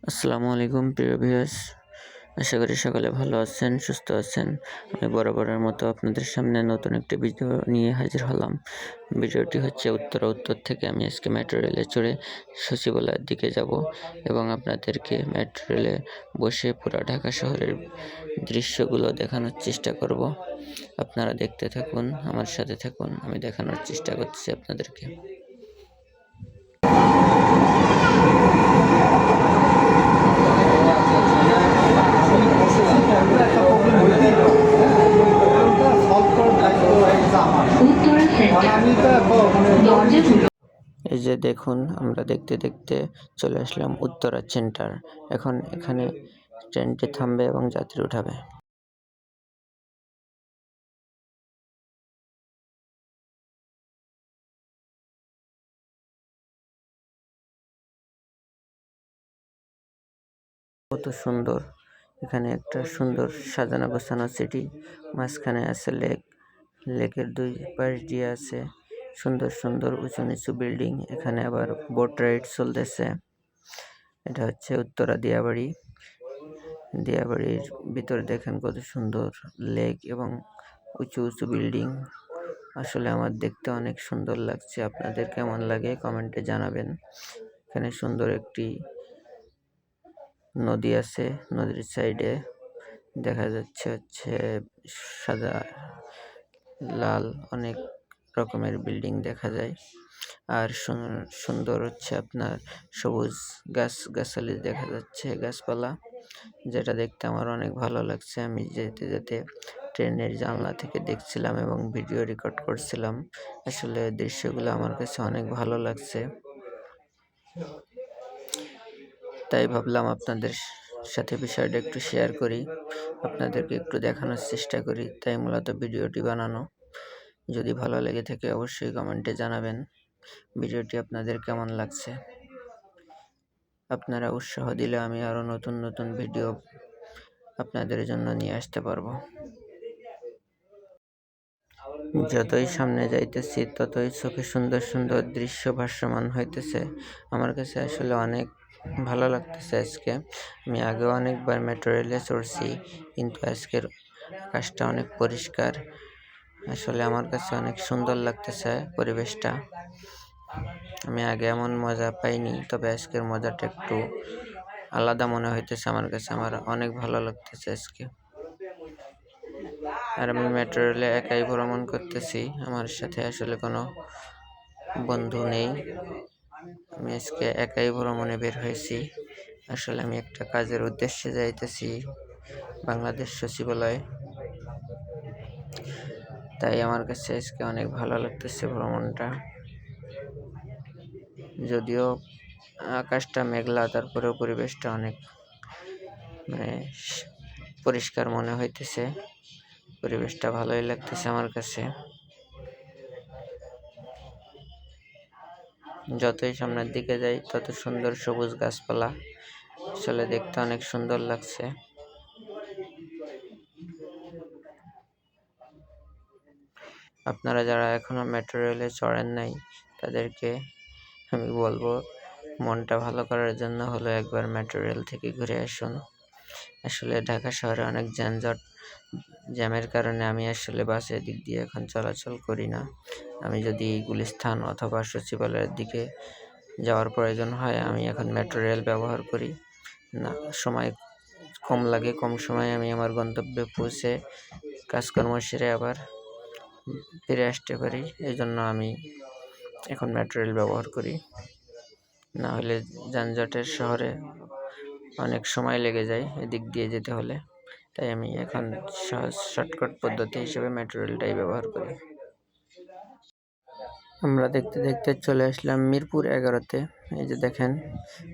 আসসালামু আলাইকুম প্রিয় ভিউয়ার্স, আশা করি সকলে ভালো আছেন, সুস্থ আছেন। আমি বরাবরের মতো আপনাদের সামনে নতুন একটি ভিডিও নিয়ে হাজির হলাম। ভিডিওটি হচ্ছে উত্তর থেকে আমি আজকে মেট্রো রেলে চড়ে সচিবালয়ের দিকে যাব এবং আপনাদেরকে মেট্রো রেলে বসে পুরো ঢাকা শহরের দৃশ্যগুলো দেখানোর চেষ্টা করব। আপনারা দেখতে থাকুন, আমার সাথে থাকুন, আমি দেখানোর চেষ্টা করছি আপনাদেরকে। এই যে দেখুন, আমরা দেখতে দেখতে চলে আসলাম উত্তরা সেন্টার। এখন এখানে ট্রেনটি থামবে এবং যাত্রী উঠাবে। কত সুন্দর! এখানে একটা সুন্দর সাজানো গোছানো সিটি, মাঝখানে আছে লেক। লেকের দুই পাশ দিয়ে আছে সুন্দর সুন্দর উঁচু নিচু বিল্ডিং। এখানে আবার বোট রাইড চলতেছে। এটা হচ্ছে উত্তরা দিয়াবাড়ি। দিয়াবাড়ির ভিতরে দেখেন কত সুন্দর লেক এবং উঁচু উঁচু বিল্ডিং। আসলে আমার দেখতে অনেক সুন্দর লাগছে। আপনাদের কেমন লাগে কমেন্টে জানাবেন। এখানে সুন্দর একটি নদী আছে, নদীর সাইডে দেখা যাচ্ছে সাদা লাল অনেক রকমের বিল্ডিং দেখা যায়। আর সুন্দর হচ্ছে আপনার সবুজ গাছগাছালি দেখা যাচ্ছে, গাছপালা, যেটা দেখতে আমার অনেক ভালো লাগছে। আমি যেতে যেতে ট্রেনের জানলা থেকে দেখছিলাম এবং ভিডিও রেকর্ড করছিলাম। আসলে দৃশ্যগুলো আমার কাছে অনেক ভালো লাগছে, তাই ভাবলাম আপনাদের সাথে বিষয়টা একটু শেয়ার করি, আপনাদেরকে একটু দেখানোর চেষ্টা করি, তাই মূলত ভিডিওটি বানানো। যদি ভালো লেগে থাকে অবশ্যই কমেন্টে জানাবেন ভিডিওটি আপনাদের কেমন লাগছে। আপনারা উৎসাহ দিলে আমি আরও নতুন নতুন ভিডিও আপনাদের জন্য নিয়ে আসতে পারবো। যতই সামনে যাইতেছি ততই চোখে সুন্দর সুন্দর দৃশ্য ভাসমান হইতেছে। আমার কাছে আসলে অনেক ভালো লাগতেছে আজকে। আমি আগেও অনেকবার মেট্রো রেলে চড়ছি, কিন্তু আজকের আকাশটা অনেক পরিষ্কার। আসলে আমার কাছে অনেক সুন্দর লাগতেছে পরিবেশটা। আমি আগে এমন মজা পাইনি, তবে আজকের মজাটা একটু আলাদা মনে হইতেছে আমার কাছে। আমার অনেক ভালো লাগতেছে আজকে। আর আমি মেট্রো রেলে একাই ভ্রমণ করতেছি, আমার সাথে আসলে কোনো বন্ধু নেই। আমি আজকে একাই ভ্রমণে বের হয়েছি। আসলে আমি একটা কাজের উদ্দেশ্যে যাইতেছি বাংলাদেশ সচিবালয়, তাই আমার কাছে আজকে অনেক ভালো লাগতেছে ভ্রমণটা। যদিও আকাশটা মেঘলা, তারপরেও পরিবেশটা অনেক পরিষ্কার মনে হইতেছে। পরিবেশটা ভালোই লাগতেছে আমার কাছে। যতই সামনের দিকে যাই তত সুন্দর সবুজ গাছপালা, আসলে দেখতে অনেক সুন্দর লাগছে। আপনারা যারা এখনো মেট্রো রেলে চড়েন নাই তাদেরকে আমি বলবো, মনটা ভালো করার জন্য হলো একবার মেট্রো রেল থেকে ঘুরে আসুন। আসলে ঢাকা শহরে অনেক যানজট, জ্যামের কারণে আমি আসলে বাসের দিক দিয়ে এখন চলাচল করি না। আমি যদি গুলিস্তান অথবা সচিবালয়ের দিকে যাওয়ার প্রয়োজন হয় আমি এখন মেট্রো রেল ব্যবহার করি। না, সময় কম লাগে, কম সময়ে আমি আমার গন্তব্যে পৌঁছে কাজকর্ম সেরে আবার ফিরে আসতে পারি। এই জন্য আমি এখন মেট্রো রেল ব্যবহার করি। না হলে যানজটের শহরে অনেক সময় লেগে যায় এদিক দিয়ে যেতে হলে, তাই আমি এখন সহজ শর্টকাট পদ্ধতি হিসেবে মেট্রো রেলটাই ব্যবহার করি। আমরা দেখতে দেখতে চলে আসলাম মিরপুর 11-তে। এই যে দেখেন,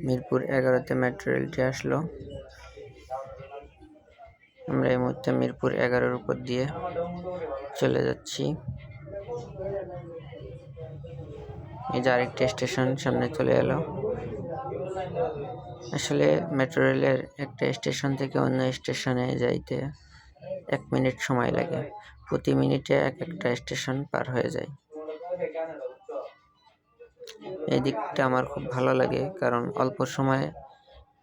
মিরপুর 11-তে মেট্রো রেলটি আসলো। আমরা এই মুহূর্তে মিরপুর 11-এর উপর দিয়ে চলে যাচ্ছি। এই যে আরেকটি স্টেশন সামনে চলে এলো। আসলে মেট্রো রেলের একটা স্টেশন থেকে অন্য স্টেশনে যাইতে 1 মিনিট সময় লাগে। প্রতি মিনিটে একটা স্টেশন পার হয়ে যায়। এই দিকটা আমার খুব ভালো লাগে, কারণ অল্প সময়ে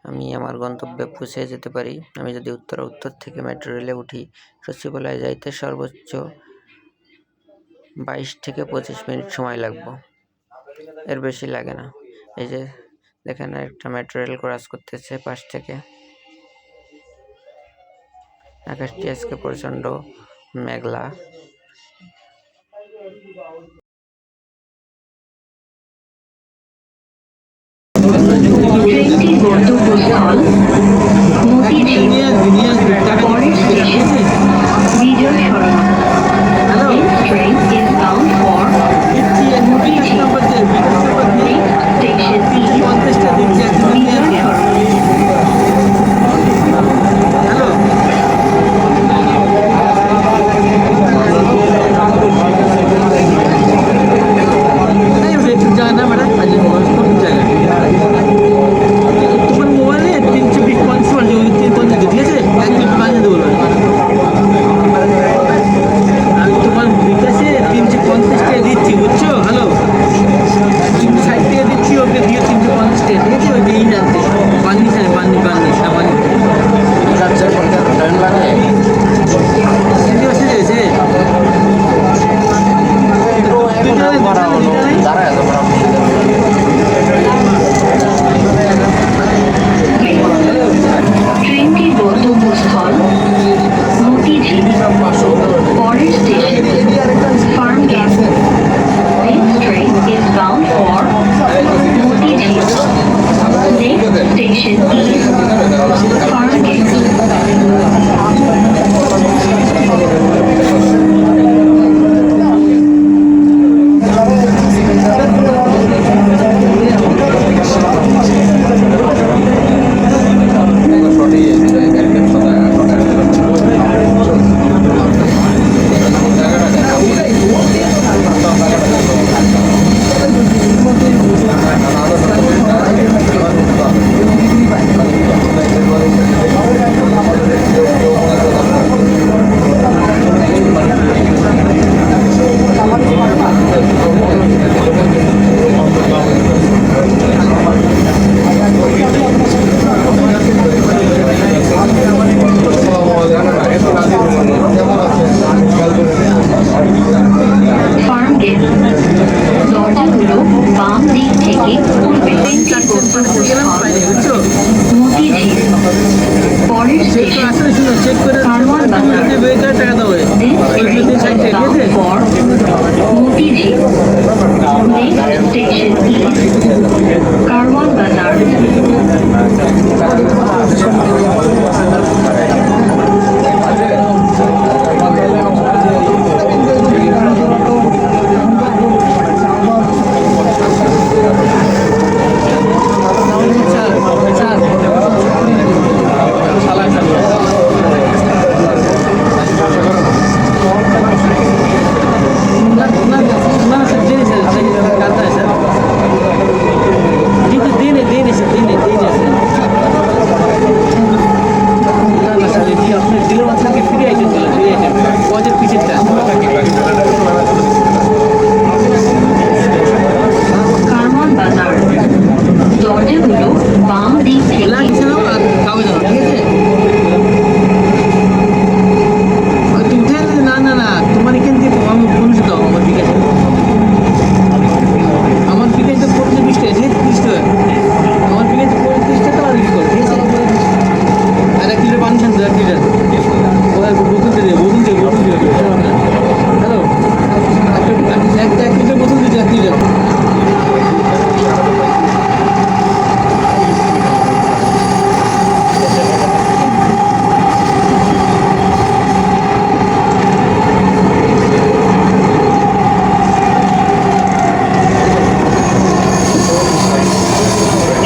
আমি আমার গন্তব্যে পৌঁছে যেতে পারি। আমি যদি উত্তর থেকে মেট্রো রেলে উঠি, সচিবালয়ে যাইতে সর্বোচ্চ 22 থেকে 25 মিনিট সময় লাগবে, এর বেশি লাগে না। এই যে দেখেন একটা মেট্রো রেল ক্রস করতেছে পাশ থেকে। আকাশটি আজকে প্রচন্ড মেঘলা। ট্রেনটি গন্তব্যস্থল মতিঝিল পরের station Bijoy Sarani. This train is bound for Motijhil. Next station is Bijoy Sarani. ট্রেনটি গন্তব্যস্থল মতিঝিল পরের station Farmgate. This train is bound for Motijhil. Next station is Farmgate. Farmgate. দরজাগুলো বাম দিক থেকে খুলবে। মতিঝিল পরের স্টেশন কারওয়ান বাজার। This train is bound for Motijhil. Next station is Karwan Bazar. Karwan বাজার। দরজাগুলো বাম দিক থেকে তোমার এখান থেকে পৌঁছে দাও আমার বিকাশে। আমার বিকাশে পড়ছে 20 টাকা, যেহেতু 30 টাকা আমার বিকাশে 30 টাকা আর কি করো, ঠিক আছে? আর 1 লিটার পানি শান্ত 1 লিটার বোতল দিয়ে হ্যালো, 1 লিটার বোতল দিতে 1 লিটার।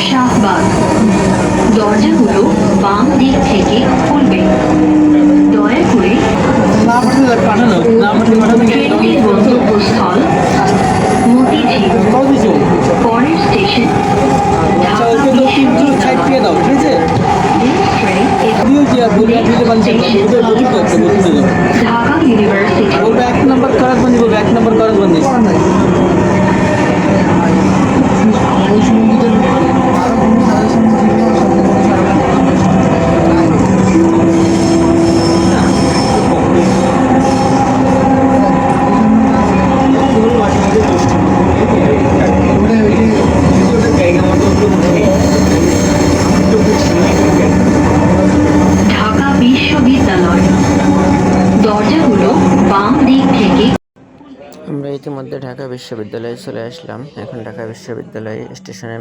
শাহবাগ। দরজাগুলো বাম দিক থেকে খুলবে। দয়া করে না পাঠানো ট্রেনটির গন্তব্যস্থল মতিঝিল পরের স্টেশন ঢাকা বিশ্ববিদ্যালয়। দাও, ঠিক আছে? ঢাকা ইউনিভার্সিটি। বলবো 1 নম্বর করাসবন্দি, বলবো 1 নম্বর করাসবন্দি। ইতিমধ্যে ঢাকা বিশ্ববিদ্যালয়ে চলে আসলাম। এখন ঢাকা বিশ্ববিদ্যালয় স্টেশনে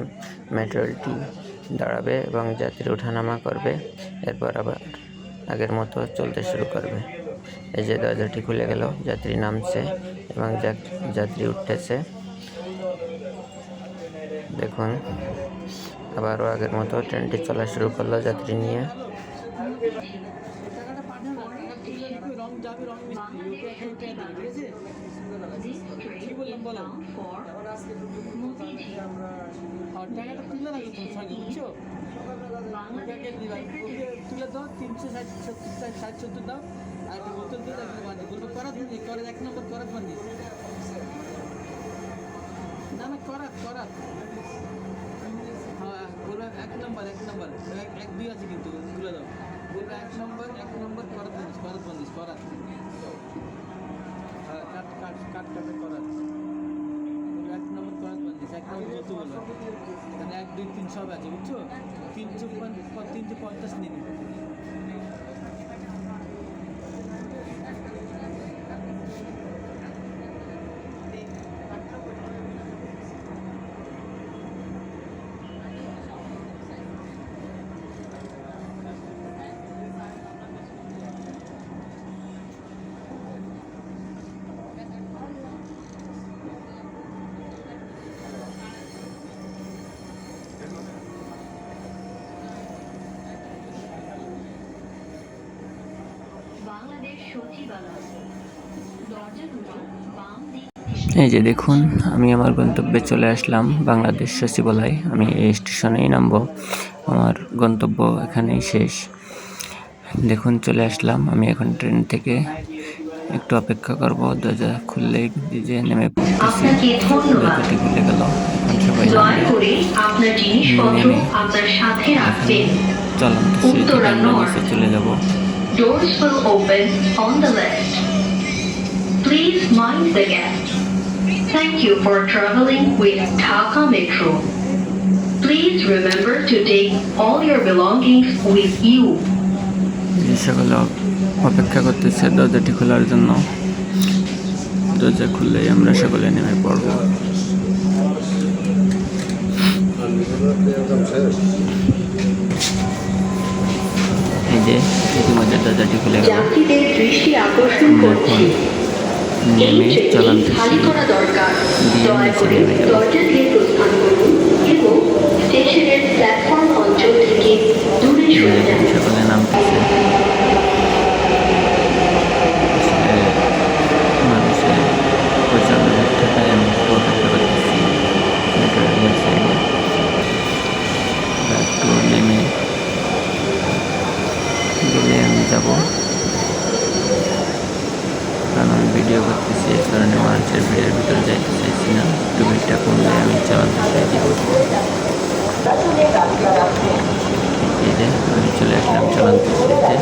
মেট্রো রেলটি দাঁড়াবে এবং যাত্রী ওঠানামা করবে। এরপর আবার আগের মতো চলতে শুরু করবে। এই যে দরজাটি খুলে গেল, যাত্রী নামছে এবং যাত্রী উঠতেছে। দেখুন, আবারও আগের মতো ট্রেনটি চলা শুরু করলো যাত্রী নিয়ে। টাকাটা তুলে রাখি তোমার সঙ্গে, বুঝছো? তুলে দাও 360 দাও, আর বোতল দিয়ে রাখি বলবো করাত বান্ধি, করে 1 নম্বর করাত বান্ধি। না না, করাত হ্যাঁ, বলবো 1 নম্বর 1 2 আছে কিন্তু তুলে দাও। বলবো 1 নম্বর করাত বান্ধিস করাত। হ্যাঁ, কাট করাত। 1 নম্বর করাত বান্ধিস, 1 নম্বর বলতে বলবো। এখানে 1 2 3 সব আছে, বুঝছো? 350 নিবি। বাংলাদেশ সচিবালয় দরজাগুলো বাম দিক। এই যে দেখুন, আমি আমার গন্তব্যে চলে আসলাম, বাংলাদেশ সচিবালয়। আমি এই স্টেশনেই নামবো, আমার গন্তব্য এখানেই শেষ। দেখুন, চলে আসলাম। আমি এখন ট্রেন থেকে একটু অপেক্ষা করব, দরজা খুললেই যে নেমে পড়তেছি। আপনাকে ধন্যবাদ। দরজাটি খুলে গেল, এখন সবাই দয়া নামবে। করে আপনার জিনিসপত্র নেমে আপনার সাথে রাখবেন। চলন্ত সিঁড়ি থেকে আমরা নিচে চলে যাব। Doors will open on the left. Please mind the gap. Thank you for traveling with Dhaka Metro. Please remember to take all your belongings with you. সকলে অপেক্ষা করতেছে দরজাটি খোলার জন্য। দরজা খুললেই আমরা সকলে নেমে পড়ব। এই যে ইতিমধ্যে দরজাটি খুলে গেল, যাত্রীদের দৃষ্টি আকর্ষণ করছি, এই নেমে ট্রেনটি চলন্ত খালি করা দরকার। দিয়ে দয়া নিচে করে নেমে যাব। দরজা দিয়ে প্রস্থান করুন এবং স্টেশনের প্ল্যাটফর্ম অঞ্চল থেকে দূরে সরে যান। সকলে নামতেছে। মানুষের প্রচুর থাকায় আমি একটু অপেক্ষা করতেছি মেট্রো রেলের সাইডে। একটু নেমে গেলে আমি যাব, কারণ আমি ভিডিও করতেছি, এই কারণে মানুষের ভিড়ের ভিতরে যাইতে চাইছি না। একটু ভিড়টা কমলে আমি চালাতে চাইছি। এই যে আমি চলে আসলাম চালাতে চাইতে।